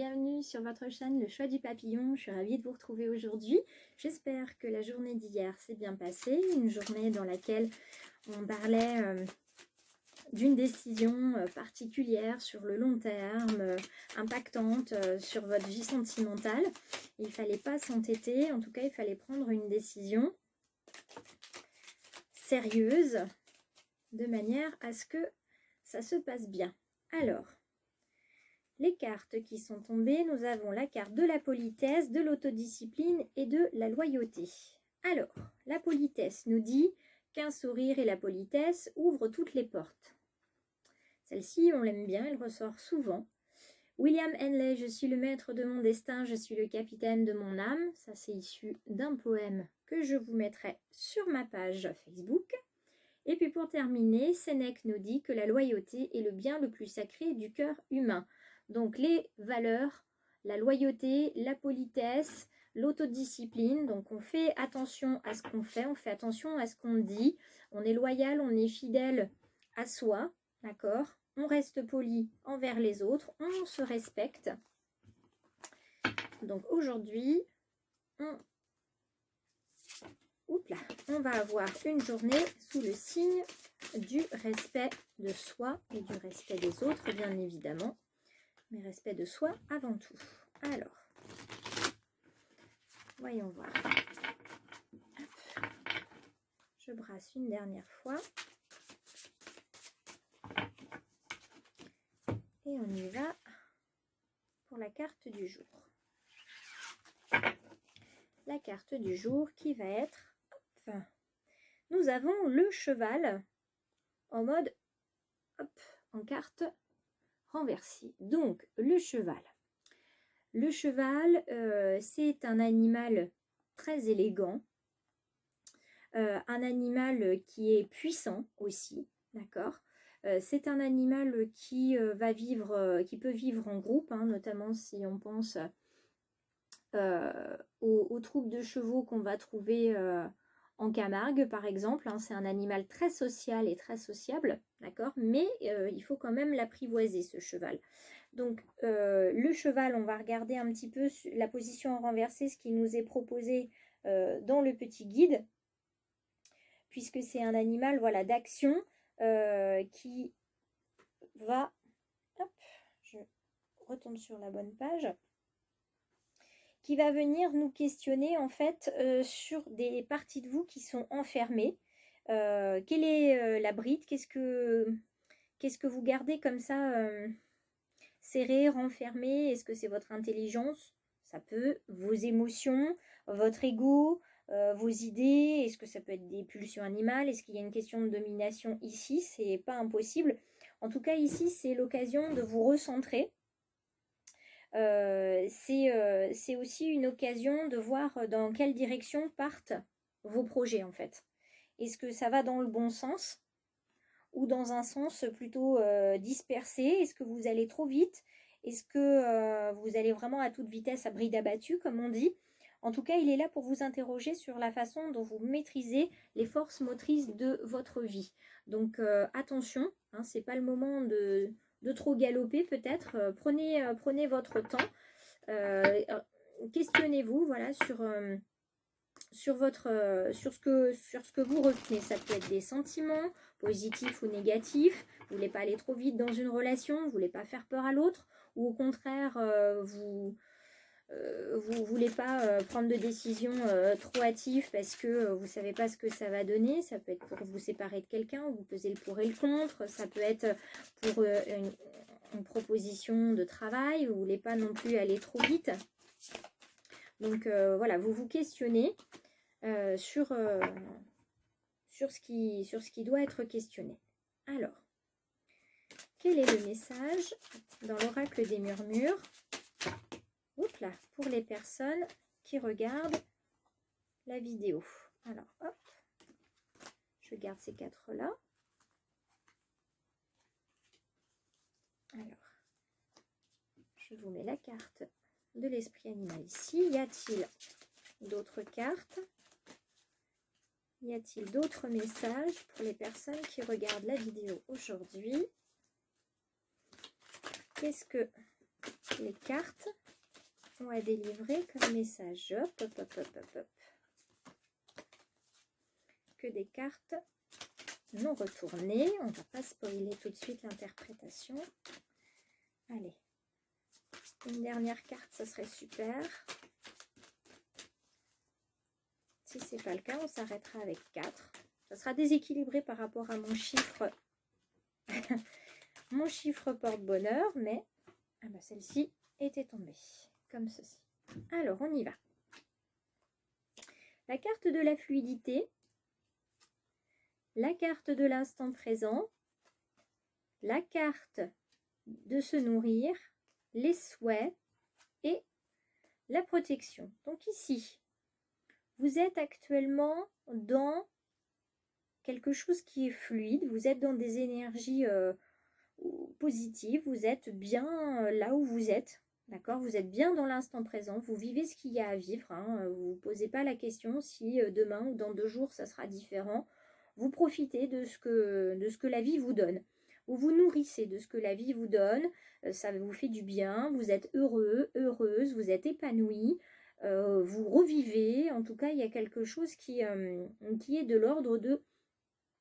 bienvenue sur votre chaîne Le Choix du Papillon. Je suis ravie de vous retrouver aujourd'hui. J'espère que la journée d'hier s'est bien passée, une journée dans laquelle on parlait d'une décision particulière sur le long terme, impactante sur votre vie sentimentale. Il ne fallait pas s'entêter, en tout cas il fallait prendre une décision sérieuse de manière à ce que ça se passe bien. Alors, les cartes qui sont tombées, nous avons la carte de la politesse, de l'autodiscipline et de la loyauté. Alors, la politesse nous dit qu'un sourire et la politesse ouvrent toutes les portes. Celle-ci, on l'aime bien, elle ressort souvent. William Henley, je suis le maître de mon destin, je suis le capitaine de mon âme. Ça, c'est issu d'un poème que je vous mettrai sur ma page Facebook. Et puis pour terminer, Sénèque nous dit que la loyauté est le bien le plus sacré du cœur humain. Donc les valeurs, la loyauté, la politesse, l'autodiscipline. Donc on fait attention à ce qu'on fait, on fait attention à ce qu'on dit. On est loyal, on est fidèle à soi, d'accord? On reste poli envers les autres, on se respecte. Donc aujourd'hui, on va avoir une journée sous le signe du respect de soi et du respect des autres, bien évidemment. Mais respect de soi avant tout. Alors, voyons voir. Hop. Je brasse une dernière fois. Et on y va pour la carte du jour. La carte du jour qui va être... Hop, nous avons le cheval en mode... Hop, en carte renversée. Donc, le cheval. Le cheval, c'est un animal très élégant. Un animal qui est puissant aussi, d'accord ? C'est un animal qui va vivre, qui peut vivre en groupe, hein, notamment si on pense aux troupes de chevaux qu'on va trouver en Camargue, par exemple. Hein. C'est un animal très social et très sociable, d'accord ? Mais il faut quand même l'apprivoiser, ce cheval. Donc, le cheval, on va regarder un petit peu la position renversée, ce qui nous est proposé dans le petit guide, puisque c'est un animal, voilà, d'action qui va... Hop, je retombe sur la bonne page. Qui va venir nous questionner, en fait, sur des parties de vous qui sont enfermées. Quelle est la bride? Qu'est-ce que vous gardez comme ça serré, renfermé? Est-ce que c'est votre intelligence? Ça peut. Vos émotions, votre ego, vos idées. Est-ce que ça peut être des pulsions animales? Est-ce qu'il y a une question de domination ici? C'est pas impossible. En tout cas, ici, c'est l'occasion de vous recentrer. C'est aussi une occasion de voir dans quelle direction partent vos projets, en fait. Est-ce que ça va dans le bon sens ou dans un sens plutôt dispersé? Est-ce que vous allez trop vite? Est-ce que vous allez vraiment à toute vitesse, à bride abattue, comme on dit? En tout cas, il est là pour vous interroger sur la façon dont vous maîtrisez les forces motrices de votre vie. Donc, attention, hein, c'est pas le moment de trop galoper peut-être. Prenez votre temps. Questionnez-vous, voilà, sur ce que vous retenez. Ça peut être des sentiments positifs ou négatifs. Vous ne voulez pas aller trop vite dans une relation, vous ne voulez pas faire peur à l'autre, ou au contraire, vous ne voulez pas prendre de décisions trop hâtives parce que vous ne savez pas ce que ça va donner. Ça peut être pour vous séparer de quelqu'un, vous pesez le pour et le contre. Ça peut être pour une proposition de travail. Vous ne voulez pas non plus aller trop vite. Donc voilà, vous vous questionnez sur ce qui doit être questionné. Alors, quel est le message dans l'oracle des murmures? Oups là, pour les personnes qui regardent la vidéo. Alors, hop, je garde ces quatre-là. Alors, je vous mets la carte de l'esprit animal ici. Y a-t-il d'autres cartes? Y a-t-il d'autres messages pour les personnes qui regardent la vidéo aujourd'hui? Qu'est-ce que les cartes ont à délivrer comme message. Hop, hop, hop, hop, hop, hop. Que des cartes non retournées. On ne va pas spoiler tout de suite l'interprétation. Allez. Une dernière carte, ça serait super. Si ce n'est pas le cas, on s'arrêtera avec 4. Ça sera déséquilibré par rapport à mon chiffre. Mon chiffre porte-bonheur, mais ah bah, celle-ci était tombée, comme ceci. Alors, on y va. La carte de la fluidité, la carte de l'instant présent, la carte de se nourrir, les souhaits et la protection. Donc ici, vous êtes actuellement dans quelque chose qui est fluide, vous êtes dans des énergies positives, vous êtes bien là où vous êtes, d'accord? Vous êtes bien dans l'instant présent, vous vivez ce qu'il y a à vivre, hein, vous ne vous posez pas la question si demain ou dans 2 jours ça sera différent. Vous profitez de ce que la vie vous donne. Vous vous nourrissez de ce que la vie vous donne, ça vous fait du bien, vous êtes heureux, heureuse, vous êtes épanoui, vous revivez. En tout cas, il y a quelque chose qui est de l'ordre de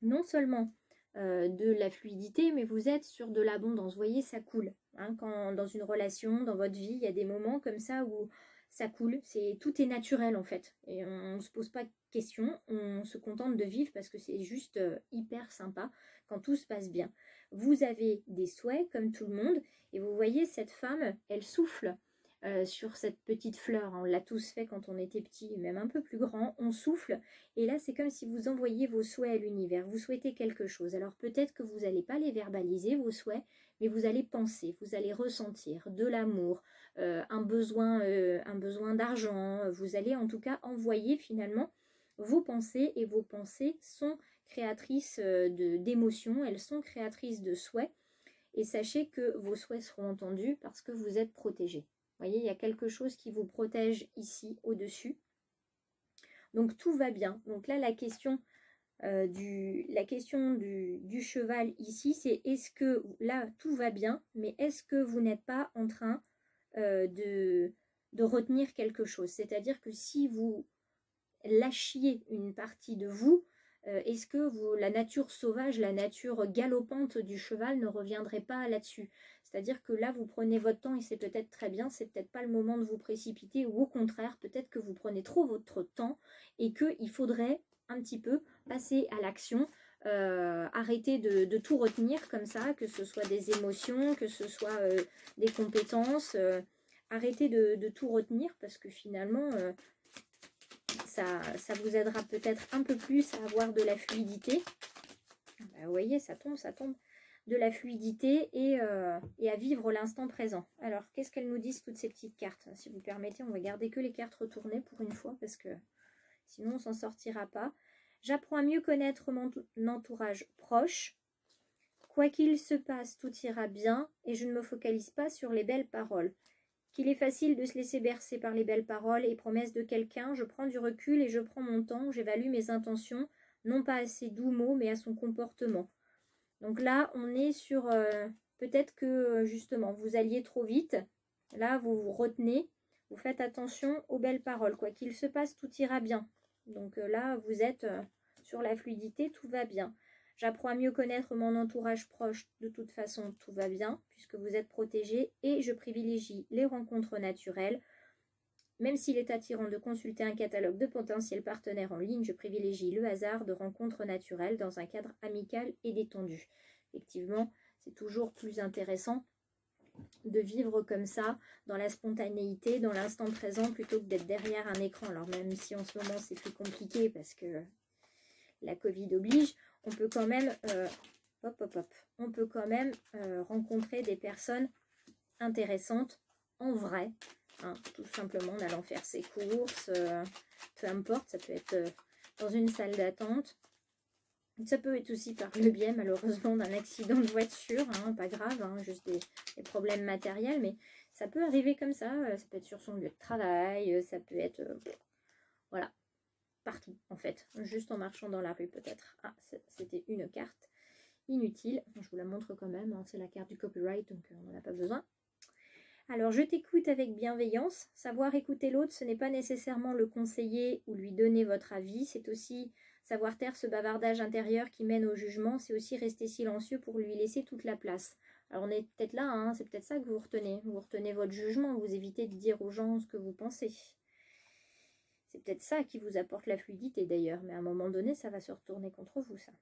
non seulement de la fluidité, mais vous êtes sur de l'abondance. Vous voyez, ça coule. Hein, quand dans une relation, dans votre vie, il y a des moments comme ça où ça coule. Tout est naturel en fait. Et on ne se pose pas de questions, on se contente de vivre parce que c'est juste hyper sympa quand tout se passe bien. Vous avez des souhaits comme tout le monde et vous voyez cette femme, elle souffle. Sur cette petite fleur, on l'a tous fait quand on était petit, même un peu plus grand, on souffle et là c'est comme si vous envoyiez vos souhaits à l'univers, vous souhaitez quelque chose, alors peut-être que vous n'allez pas les verbaliser vos souhaits, mais vous allez penser, vous allez ressentir de l'amour, un besoin d'argent, vous allez en tout cas envoyer finalement vos pensées et vos pensées sont créatrices d'émotions, elles sont créatrices de souhaits et sachez que vos souhaits seront entendus parce que vous êtes protégés. Vous voyez, il y a quelque chose qui vous protège ici, au-dessus. Donc, tout va bien. Donc là, la question du cheval ici, c'est est-ce que, là, tout va bien, mais est-ce que vous n'êtes pas en train de retenir quelque chose? C'est-à-dire que si vous lâchiez une partie de vous, est-ce que la nature sauvage, la nature galopante du cheval ne reviendrait pas là-dessus? C'est-à-dire que là, vous prenez votre temps et c'est peut-être très bien, c'est peut-être pas le moment de vous précipiter ou au contraire, peut-être que vous prenez trop votre temps et qu'il faudrait un petit peu passer à l'action, arrêter de tout retenir comme ça, que ce soit des émotions, que ce soit des compétences, arrêtez de tout retenir parce que finalement... ça vous aidera peut-être un peu plus à avoir de la fluidité. Vous voyez, ça tombe. De la fluidité et à vivre l'instant présent. Alors, qu'est-ce qu'elles nous disent toutes ces petites cartes? Si vous permettez, on va garder que les cartes retournées pour une fois parce que sinon on ne s'en sortira pas. J'apprends à mieux connaître mon entourage proche. Quoi qu'il se passe, tout ira bien et je ne me focalise pas sur les belles paroles. Qu'il est facile de se laisser bercer par les belles paroles et promesses de quelqu'un, je prends du recul et je prends mon temps, j'évalue mes intentions, non pas à ses doux mots, mais à son comportement. Donc là, on est sur peut-être que justement, vous alliez trop vite. Là, vous vous retenez, vous faites attention aux belles paroles. Quoi qu'il se passe, tout ira bien. Donc là, vous êtes sur la fluidité, tout va bien. J'apprends à mieux connaître mon entourage proche. De toute façon, tout va bien puisque vous êtes protégé et je privilégie les rencontres naturelles. Même s'il est attirant de consulter un catalogue de potentiels partenaires en ligne, je privilégie le hasard de rencontres naturelles dans un cadre amical et détendu. Effectivement, c'est toujours plus intéressant de vivre comme ça, dans la spontanéité, dans l'instant présent, plutôt que d'être derrière un écran. Alors même si en ce moment c'est plus compliqué parce que la Covid oblige, on peut quand même, on peut quand même rencontrer des personnes intéressantes en vrai. Hein, tout simplement en allant faire ses courses, peu importe, ça peut être dans une salle d'attente. Ça peut être aussi par le biais malheureusement d'un accident de voiture, hein, pas grave, hein, juste des problèmes matériels, mais ça peut arriver comme ça peut être sur son lieu de travail, ça peut être, voilà, partout en fait, juste en marchant dans la rue peut-être. Ah, c'était une carte inutile, je vous la montre quand même, hein, c'est la carte du copyright donc on n'en a pas besoin. Alors, je t'écoute avec bienveillance. Savoir écouter l'autre, ce n'est pas nécessairement le conseiller ou lui donner votre avis. C'est aussi savoir taire ce bavardage intérieur qui mène au jugement. C'est aussi rester silencieux pour lui laisser toute la place. Alors, on est peut-être là, hein, c'est peut-être ça que vous retenez. Vous retenez votre jugement, vous évitez de dire aux gens ce que vous pensez. C'est peut-être ça qui vous apporte la fluidité d'ailleurs, mais à un moment donné, ça va se retourner contre vous, ça.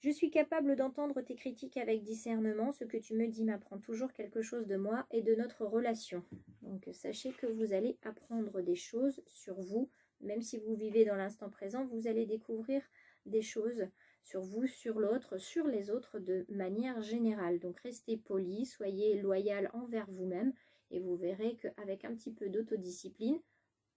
Je suis capable d'entendre tes critiques avec discernement. Ce que tu me dis m'apprend toujours quelque chose de moi et de notre relation. Donc sachez que vous allez apprendre des choses sur vous. Même si vous vivez dans l'instant présent, vous allez découvrir des choses sur vous, sur l'autre, sur les autres de manière générale. Donc restez poli, soyez loyal envers vous-même et vous verrez qu'avec un petit peu d'autodiscipline,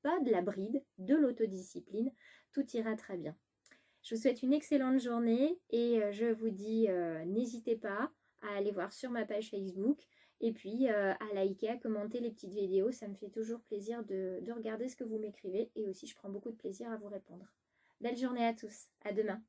pas de la bride, de l'autodiscipline, tout ira très bien. Je vous souhaite une excellente journée et je vous dis n'hésitez pas à aller voir sur ma page Facebook et puis à liker, à commenter les petites vidéos. Ça me fait toujours plaisir de regarder ce que vous m'écrivez et aussi je prends beaucoup de plaisir à vous répondre. Belle journée à tous, à demain.